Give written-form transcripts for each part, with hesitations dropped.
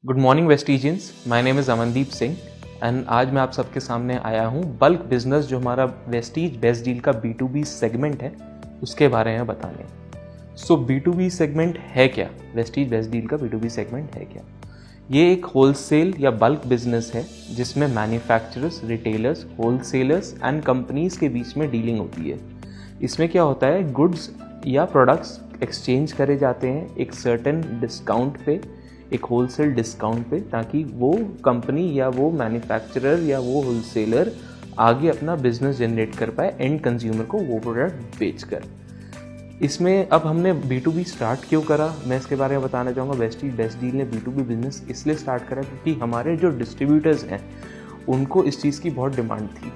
Good morning vestigians, my name is Amandeep Singh and आज मैं आप सबके सामने आया हूँ बल्क बिजनेस जो हमारा वेस्टीज बेस्ट डील का B2B सेगमेंट है उसके बारे में बताने। सो B2B सेगमेंट है क्या? वेस्टीज बेस्ट डील का B2B सेगमेंट है क्या? ये एक होलसेल या बल्क बिजनेस है जिसमें manufacturers, retailers, wholesalers and companies के बीच में डीलिंग होती है। इसमें क्या होता है, गुड्स या प्रोडक्ट्स एक्सचेंज करे जाते हैं एक सर्टेन डिस्काउंट पे, एक होलसेल डिस्काउंट पे, ताकि वो कंपनी या वो मैन्युफैक्चरर या वो होलसेलर आगे अपना बिजनेस जनरेट कर पाए एंड कंज्यूमर को वो प्रोडक्ट बेचकर। इसमें अब हमने B2B स्टार्ट क्यों करा, मैं इसके बारे में बताना चाहूँगा। वेस्टीज बेस्ट डील ने B2B बिजनेस इसलिए स्टार्ट करा क्योंकि हमारे जो डिस्ट्रीब्यूटर्स हैं उनको इस चीज़ की बहुत डिमांड थी।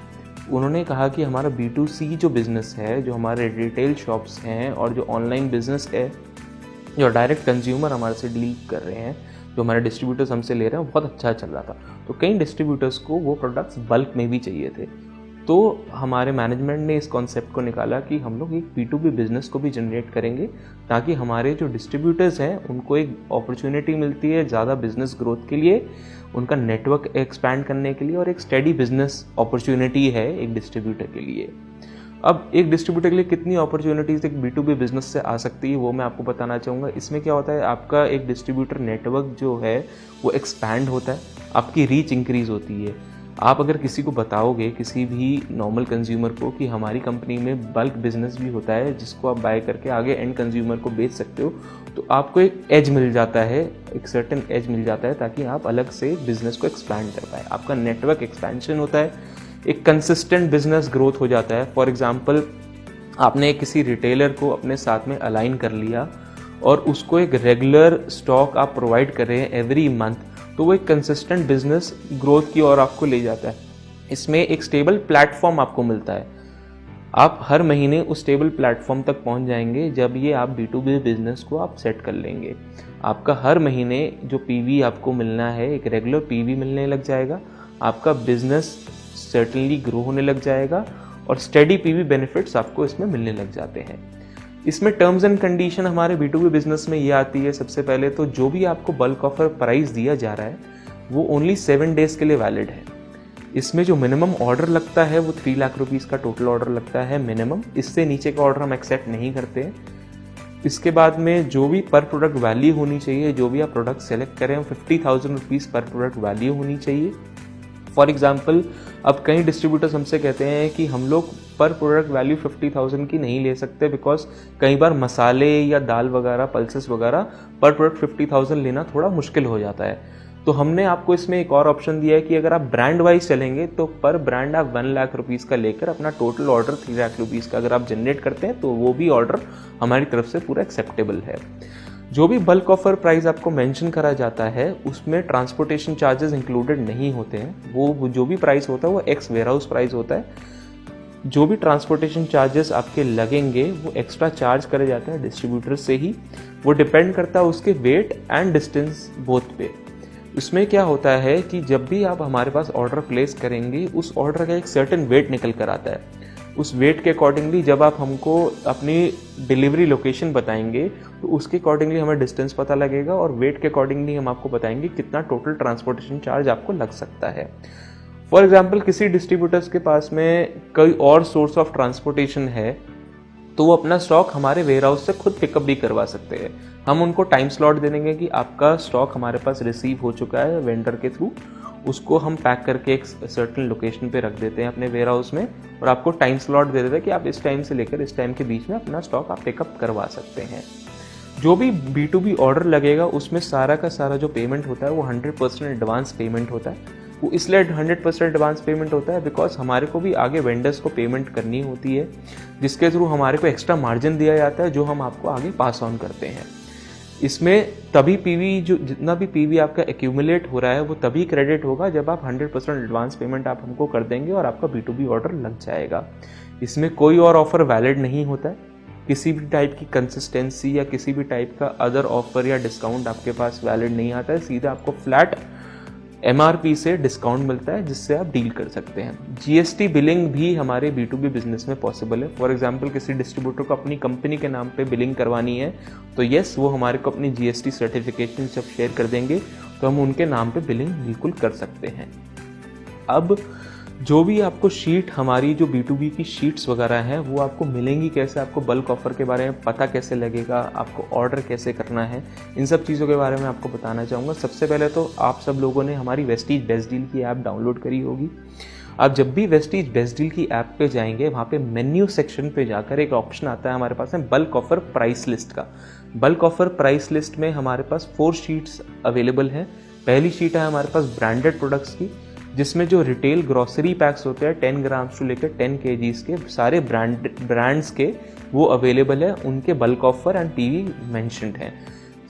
उन्होंने कहा कि हमारा B2C जो बिज़नेस है, जो हमारे रिटेल शॉप्स हैं और जो ऑनलाइन बिजनेस है, जो डायरेक्ट कंज्यूमर हमारे से डील कर रहे हैं, जो हमारे डिस्ट्रीब्यूटर्स हमसे ले रहे हैं, वो बहुत अच्छा चल रहा था। तो कई डिस्ट्रीब्यूटर्स को वो प्रोडक्ट्स बल्क में भी चाहिए थे। तो हमारे मैनेजमेंट ने इस कॉन्सेप्ट को निकाला कि हम लोग एक B2B बिजनेस को भी जनरेट करेंगे ताकि हमारे जो डिस्ट्रीब्यूटर्स हैं उनको एक अपॉर्चुनिटी मिलती है ज़्यादा बिजनेस ग्रोथ के लिए, उनका नेटवर्क एक्सपैंड करने के लिए, और एक स्टेडी बिजनेस अपॉर्चुनिटी है एक डिस्ट्रीब्यूटर के लिए। अब एक डिस्ट्रीब्यूटर के लिए कितनी अपॉर्चुनिटीज़ एक B2B बिजनेस से आ सकती है वो मैं आपको बताना चाहूँगा। इसमें क्या होता है, आपका एक डिस्ट्रीब्यूटर नेटवर्क जो है वो एक्सपैंड होता है, आपकी रीच इंक्रीज़ होती है। आप अगर किसी को बताओगे, किसी भी नॉर्मल कंज्यूमर को, कि हमारी कंपनी में बल्क बिजनेस भी होता है जिसको आप बाय करके आगे एंड कंज्यूमर को बेच सकते हो, तो आपको एक एज मिल जाता है, एक सर्टेन एज मिल जाता है ताकि आप अलग से बिजनेस को एक्सपैंड कर पाए। आपका नेटवर्क एक्सपेंशन होता है, एक कंसिस्टेंट बिजनेस ग्रोथ हो जाता है। फॉर एग्जांपल, आपने किसी रिटेलर को अपने साथ में अलाइन कर लिया और उसको एक रेगुलर स्टॉक आप प्रोवाइड कर रहे हैं एवरी मंथ, तो वो एक कंसिस्टेंट बिजनेस ग्रोथ की ओर आपको ले जाता है। इसमें एक स्टेबल प्लेटफॉर्म आपको मिलता है, आप हर महीने उस स्टेबल प्लेटफॉर्म तक पहुंच जाएंगे जब ये आप B2B बिजनेस को आप सेट कर लेंगे। आपका हर महीने जो PV आपको मिलना है, एक रेगुलर PV मिलने लग जाएगा, आपका बिजनेस सर्टेनली ग्रो होने लग जाएगा और स्टेडी PV बेनिफिट्स आपको इसमें मिलने लग जाते हैं। इसमें टर्म्स एंड कंडीशन हमारे B2B बिजनेस में ये आती है, सबसे पहले तो जो भी आपको बल्क ऑफर प्राइस दिया जा रहा है वो ओनली 7 डेज के लिए वैलिड है। इसमें जो मिनिमम ऑर्डर लगता है वो 3 लाख रुपीज़ का टोटल ऑर्डर लगता है मिनिमम, इससे नीचे का ऑर्डर हम एक्सेप्ट नहीं करते हैं। इसके बाद में जो भी पर प्रोडक्ट वैल्यू होनी चाहिए, जो भी आप प्रोडक्ट सेलेक्ट करें, 50,000 रुपीज़ पर प्रोडक्ट वैल्यू होनी चाहिए। फॉर एग्जाम्पल, अब कई डिस्ट्रीब्यूटर्स हमसे कहते हैं कि हम लोग पर प्रोडक्ट वैल्यू 50,000 की नहीं ले सकते, बिकॉज कई बार मसाले या दाल वगैरह, पल्सेस वगैरह पर प्रोडक्ट 50,000 लेना थोड़ा मुश्किल हो जाता है। तो हमने आपको इसमें एक और ऑप्शन दिया है कि अगर आप ब्रांड वाइज चलेंगे तो पर ब्रांड आप 1 लाख रुपीज़ का लेकर अपना टोटल ऑर्डर 3 लाख रुपीज़ का अगर आप जनरेट करते हैं तो वो भी ऑर्डर हमारी तरफ से पूरा एक्सेप्टेबल है। जो भी बल्क ऑफर प्राइस आपको मेंशन करा जाता है उसमें ट्रांसपोर्टेशन चार्जेस इंक्लूडेड नहीं होते हैं। वो जो भी प्राइस होता है वो एक्स वेयरहाउस प्राइस होता है। जो भी ट्रांसपोर्टेशन चार्जेस आपके लगेंगे वो एक्स्ट्रा चार्ज करे जाते हैं डिस्ट्रीब्यूटर से ही, वो डिपेंड करता है उसके वेट एंड डिस्टेंस बोथ पे। इसमें क्या होता है कि जब भी आप हमारे पास ऑर्डर प्लेस करेंगे उस ऑर्डर का एक सर्टेन वेट निकल कर आता है। उस वेट के अकॉर्डिंगली जब आप हमको अपनी डिलीवरी लोकेशन बताएंगे तो उसके अकॉर्डिंगली हमें डिस्टेंस पता लगेगा और वेट के अकॉर्डिंगली हम आपको बताएंगे कितना टोटल ट्रांसपोर्टेशन चार्ज आपको लग सकता है। फॉर एग्जाम्पल, किसी डिस्ट्रीब्यूटर्स के पास में कोई और सोर्स ऑफ ट्रांसपोर्टेशन है तो वो अपना स्टॉक हमारे वेयर हाउस से खुद पिकअप भी करवा सकते हैं। हम उनको टाइम स्लॉट दे देंगे कि आपका स्टॉक हमारे पास रिसीव हो चुका है वेंडर के थ्रू, उसको हम पैक करके एक सर्टेन लोकेशन पे रख देते हैं अपने वेयर हाउस में और आपको टाइम स्लॉट दे देते हैं कि आप इस टाइम से लेकर इस टाइम के बीच में अपना स्टॉक आप पिकअप करवा सकते हैं। जो भी B2B ऑर्डर लगेगा उसमें सारा का सारा जो पेमेंट होता है वो 100% एडवांस पेमेंट होता है। वो इसलिए 100% एडवांस पेमेंट होता है बिकॉज हमारे को भी आगे वेंडर्स को पेमेंट करनी होती है, जिसके थ्रू हमारे को एक्स्ट्रा मार्जिन दिया जाता है जो हम आपको आगे पास ऑन करते हैं। इसमें तभी PV, जो जितना भी PV आपका एक्यूमुलेट हो रहा है वो तभी क्रेडिट होगा जब आप 100% एडवांस पेमेंट आप हमको कर देंगे और आपका B2B ऑर्डर लग जाएगा। इसमें कोई और ऑफर वैलिड नहीं होता है, किसी भी टाइप की कंसिस्टेंसी या किसी भी टाइप का अदर ऑफर या डिस्काउंट आपके पास वैलिड नहीं आता है। सीधा आपको फ्लैट MRP से डिस्काउंट मिलता है जिससे आप डील कर सकते हैं। GST बिलिंग भी हमारे B2B बिजनेस में पॉसिबल है। फॉर एग्जांपल, किसी डिस्ट्रीब्यूटर को अपनी कंपनी के नाम पे बिलिंग करवानी है तो यस, वो हमारे को अपनी GST सर्टिफिकेशन जब शेयर कर देंगे तो हम उनके नाम पे बिलिंग बिल्कुल कर सकते हैं। अब जो भी आपको शीट, हमारी जो B2B की शीट्स वगैरह हैं वो आपको मिलेंगी कैसे, आपको बल्क ऑफर के बारे में पता कैसे लगेगा, आपको ऑर्डर कैसे करना है, इन सब चीज़ों के बारे में आपको बताना चाहूँगा। सबसे पहले तो आप सब लोगों ने हमारी वेस्टीज बेस्ट डील की ऐप डाउनलोड करी होगी। आप जब भी वेस्टीज बेस्ट डील की ऐप पे जाएंगे, वहाँ पे मेन्यू सेक्शन पे जाकर एक ऑप्शन आता है हमारे पास है बल्क ऑफर प्राइस लिस्ट का। बल्क ऑफर प्राइस लिस्ट में हमारे पास 4 शीट्स अवेलेबल हैं। पहली शीट है हमारे पास ब्रांडेड प्रोडक्ट्स की, जिसमें जो रिटेल ग्रॉसरी पैक्स होते हैं 10 ग्राम्स टू लेकर 10 kgs के सारे ब्रांड्स के वो अवेलेबल है, उनके bulk offer and PV mentioned हैं।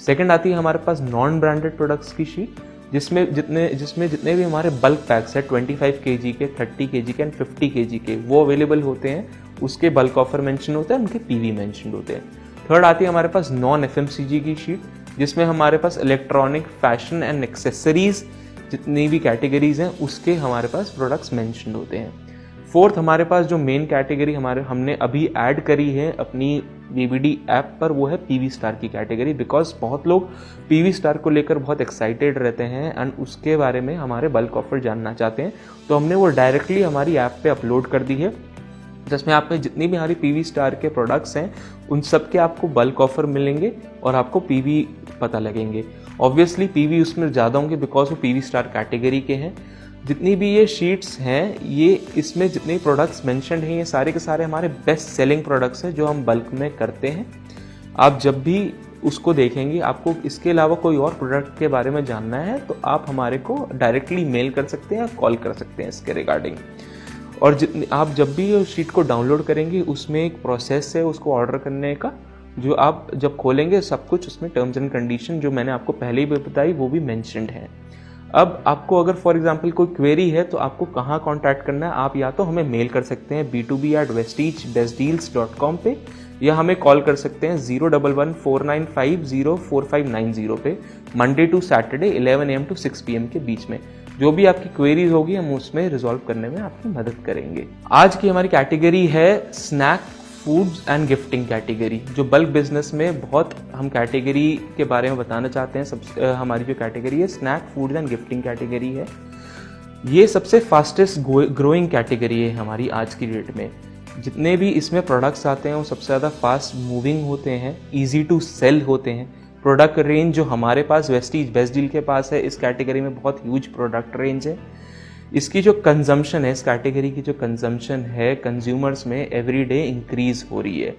सेकंड आती है हमारे पास नॉन ब्रांडेड प्रोडक्ट्स की शीट, जिसमें जितने भी हमारे बल्क पैक्स है 25 kg के, 30 kg के एंड 50 kg के वो अवेलेबल होते हैं, उसके बल्क ऑफर मेंशन होते हैं, उनके पीवी मेंशन होते हैं। थर्ड आती है हमारे पास नॉन FMCG की शीट, जिसमें हमारे पास इलेक्ट्रॉनिक, फैशन एंड एक्सेसरीज जितनी भी कैटेगरीज हैं उसके हमारे पास प्रोडक्ट्स मेंशन होते हैं। फोर्थ हमारे पास जो मेन कैटेगरी हमने अभी ऐड करी है अपनी VBD ऐप पर, वो है PV स्टार की कैटेगरी, बिकॉज बहुत लोग PV स्टार को लेकर बहुत एक्साइटेड रहते हैं एंड उसके बारे में हमारे बल्क ऑफर जानना चाहते हैं, तो हमने वो डायरेक्टली हमारी ऐप पे अपलोड कर दी है, जिसमें आप में जितनी भी हमारी PV स्टार के प्रोडक्ट्स हैं उन सब के आपको बल्क ऑफर मिलेंगे और आपको PV पता लगेंगे। ऑब्वियसली PV उसमें ज़्यादा होंगे बिकॉज वो PV स्टार कैटेगरी के हैं। जितनी भी ये शीट्स हैं, ये इसमें जितने प्रोडक्ट्स मेंशन्ड हैं ये सारे के सारे हमारे बेस्ट सेलिंग प्रोडक्ट्स हैं जो हम बल्क में करते हैं। आप जब भी उसको देखेंगे, आपको इसके अलावा कोई और प्रोडक्ट के बारे में जानना है तो आप हमारे को डायरेक्टली मेल कर सकते हैं या कॉल कर सकते हैं इसके रिगार्डिंग। और आप जब भी ये शीट को डाउनलोड करेंगे उसमें एक प्रोसेस है उसको ऑर्डर करने का, जो आप जब खोलेंगे सब कुछ उसमें टर्म्स एंड कंडीशन जो मैंने आपको पहले ही बताई वो भी मेंशन्ड है। अब आपको अगर फॉर एग्जांपल कोई क्वेरी है तो आपको कहाँ कॉन्टैक्ट करना है, आप या तो हमें मेल कर सकते हैं b2b@vestigebestdeals.com पे, या हमें कॉल कर सकते हैं 01149504590 पे, Monday to Saturday 11 AM to 6 PM के बीच में। जो भी आपकी क्वेरीज होगी हम उसमें रिजॉल्व करने में आपकी मदद करेंगे। आज की हमारी कैटेगरी है snack foods and gifting category, जो बल्क बिजनेस में बहुत हम कैटेगरी के बारे में बताना चाहते हैं। हमारी जो कैटेगरी है snack foods and gifting category है, ये सबसे फास्टेस्ट ग्रोइंग कैटेगरी है हमारी आज की डेट में। जितने भी इसमें प्रोडक्ट्स आते हैं वो सबसे ज़्यादा फास्ट मूविंग होते हैं, ईजी टू सेल होते हैं। प्रोडक्ट रेंज जो हमारे पास वेस्टीज बेस्ट डील के पास है इस कैटेगरी में बहुत ह्यूज प्रोडक्ट रेंज है। इसकी जो कंजम्पशन है, इस कैटेगरी की जो कंजम्पशन है कंज्यूमर्स में एवरी डे इंक्रीज हो रही है।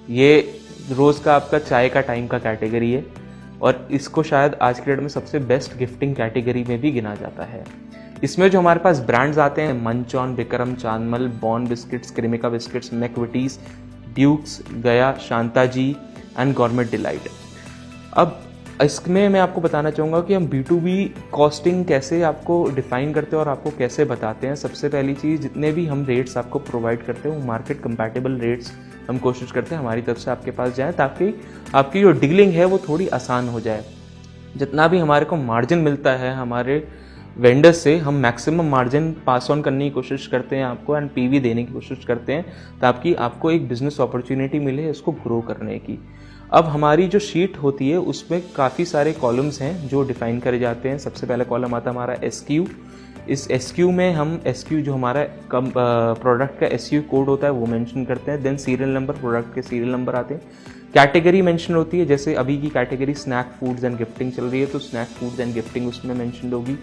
ये रोज़ का आपका चाय का टाइम का कैटेगरी है और इसको शायद आज के डेट में सबसे बेस्ट गिफ्टिंग कैटेगरी में भी गिना जाता है। इसमें जो हमारे पास ब्रांड्स आते हैं मंचॉन, Vikram, Chandmal, Bonn biscuits, Cremica biscuits, McVitie's, Dukes, गया, शांताजी एंड गॉर्मेट डिलाइट। अब इसमें मैं आपको बताना चाहूँगा कि हम B2B कॉस्टिंग कैसे आपको डिफाइन करते हैं और आपको कैसे बताते हैं। सबसे पहली चीज़, जितने भी हम रेट्स आपको प्रोवाइड करते हैं वो मार्केट कंपैटिबल रेट्स हम कोशिश करते हैं हमारी तरफ से आपके पास जाए, ताकि आपकी जो डीलिंग है वो थोड़ी आसान हो जाए। जितना भी हमारे को मार्जिन मिलता है हमारे वेंडर्स से, हम मैक्सिमम मार्जिन पास ऑन करने की कोशिश करते हैं आपको एंड PV देने की कोशिश करते हैं, ताकि आपको एक बिजनेस अपॉर्चुनिटी मिले इसको ग्रो करने की। अब हमारी जो शीट होती है उसमें काफ़ी सारे कॉलम्स हैं जो डिफाइन करे जाते हैं। सबसे पहला कॉलम आता है हमारा SKU। इस SKU में हम SKU जो हमारा प्रोडक्ट का SKU कोड होता है वो मेंशन करते हैं। देन सीरियल नंबर, प्रोडक्ट के सीरियल नंबर आते हैं। कैटेगरी मेंशन होती है, जैसे अभी की category snack foods and gifting चल रही है तो स्नैक फूड्स एंड गिफ्टिंग उसमें मेंशन होगी।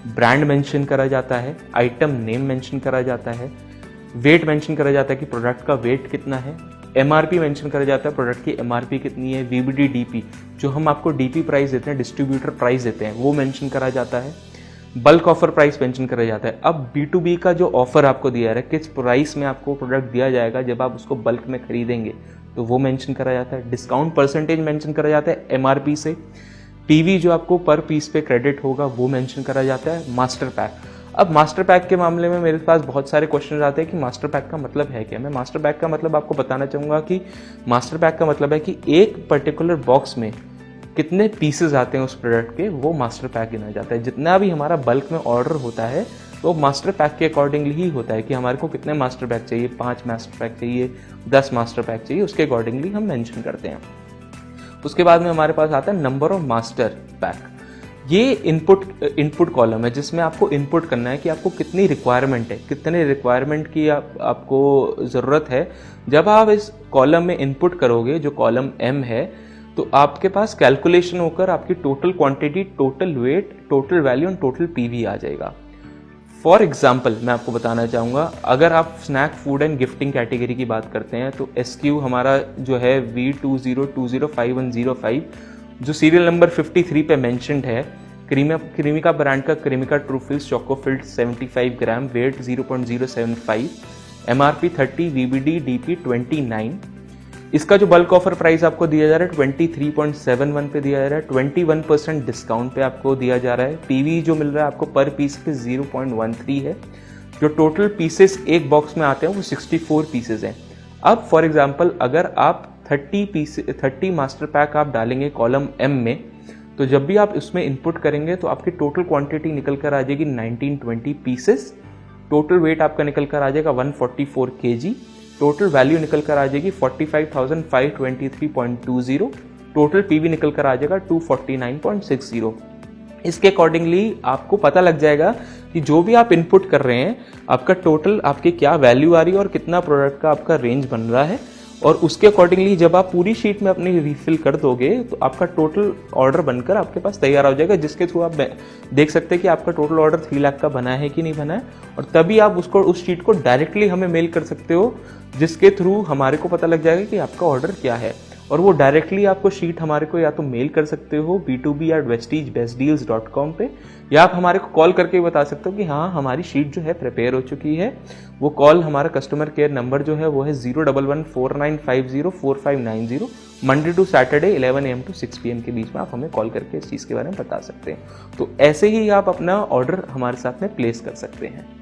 ब्रांड मेंशन करा जाता है, आइटम नेम मेंशन करा जाता है, वेट मेंशन करा जाता है कि प्रोडक्ट का वेट कितना है, MRP मेंशन करा जाता है प्रोडक्ट की MRP कितनी है, VBD DP जो हम आपको DP प्राइस देते हैं, डिस्ट्रीब्यूटर प्राइस देते हैं, वो मेंशन करा जाता है। बल्क ऑफर प्राइस मेंशन करा जाता है। अब B2B का जो ऑफर आपको दिया है, किस प्राइस में आपको प्रोडक्ट दिया जाएगा जब आप उसको बल्क में खरीदेंगे, तो वो मेंशन करा जाता है। डिस्काउंट परसेंटेज मेंशन करा जाता है MRP से। PV जो आपको पर पीस पे क्रेडिट होगा वो मेंशन करा जाता है। मास्टर पैक, अब मास्टर पैक के मामले में मेरे पास बहुत सारे क्वेश्चन आते हैं कि मास्टर पैक का मतलब है क्या। मैं मास्टर पैक का मतलब आपको बताना चाहूँगा कि मास्टर पैक का मतलब है कि एक पर्टिकुलर बॉक्स में कितने पीसेस आते हैं उस प्रोडक्ट के, वो मास्टर पैक गिना जाता है। जितना भी हमारा बल्क में ऑर्डर होता है वो मास्टर पैक के अकॉर्डिंगली ही होता है कि हमारे को कितने मास्टर पैक चाहिए, 5 मास्टर पैक चाहिए, 10 मास्टर पैक चाहिए, उसके अकॉर्डिंगली हम मेंशन करते हैं। उसके बाद में हमारे पास आता है नंबर ऑफ मास्टर पैक। ये इनपुट कॉलम है जिसमें आपको इनपुट करना है कि आपको कितनी रिक्वायरमेंट है, कितने रिक्वायरमेंट की आपको ज़रूरत है। जब आप इस कॉलम में इनपुट करोगे जो कॉलम M है, तो आपके पास कैलकुलेशन होकर आपकी total quantity, total weight, total value और टोटल PV आ जाएगा। फॉर एग्जाम्पल मैं आपको बताना चाहूँगा, अगर आप snack food and gifting category की बात करते हैं तो SKU हमारा जो है V20205105 जो सीरियल नंबर 53 पे मेंशन्ड है, क्रीमिका ब्रांड का क्रीमिका ट्रूफिल्स चोकोफिल्ड 75 ग्राम, वेट 0.075, MRP 30, VBD DP 29। इसका जो बल्क ऑफर प्राइस आपको दिया जा रहा है 23.71 पे दिया जा रहा है, 21% डिस्काउंट पे आपको दिया जा रहा है। PV जो मिल रहा है आपको पर पीस पे 0.13 है। जो टोटल पीसेस एक बॉक्स में आते हैं वो 64 पीसेस हैं। अब फॉर एग्जांपल अगर आप 30 मास्टर पैक आप डालेंगे कॉलम M में, तो जब भी आप इसमें इनपुट करेंगे तो आपकी टोटल क्वांटिटी निकल कर आ जाएगी 1920 पीसेस। टोटल वेट आपका निकल कर आ जाएगा 144 kg। टोटल वैल्यू निकल कर आ जाएगी 45,523.20। टोटल PV निकल कर आ जाएगा 249.60। इसके अकॉर्डिंगली आपको पता लग जाएगा कि जो भी आप इनपुट कर रहे हैं आपका टोटल आपकी क्या वैल्यू आ रही है और कितना प्रोडक्ट का आपका रेंज बन रहा है। और उसके अकॉर्डिंगली जब आप पूरी शीट में अपनी रिफिल कर दोगे तो आपका टोटल ऑर्डर बनकर आपके पास तैयार हो जाएगा, जिसके थ्रू आप देख सकते हैं कि आपका टोटल ऑर्डर 3 लाख का बना है कि नहीं बना है। और तभी आप उस शीट को डायरेक्टली हमें मेल कर सकते हो, जिसके थ्रू हमारे को पता लग जाएगा कि आपका ऑर्डर क्या है। और वो डायरेक्टली आपको शीट हमारे को या तो मेल कर सकते हो b2b@vestigebestdeals.com पे, या आप हमारे को कॉल करके बता सकते हो कि हाँ हमारी शीट जो है प्रिपेयर हो चुकी है। वो कॉल हमारा कस्टमर केयर नंबर जो है वो है 01149504590। Monday to Saturday 11 AM to 6 PM के बीच में आप हमें कॉल करके इस चीज़ के बारे में बता सकते हैं। तो ऐसे ही आप अपना ऑर्डर हमारे साथ में प्लेस कर सकते हैं।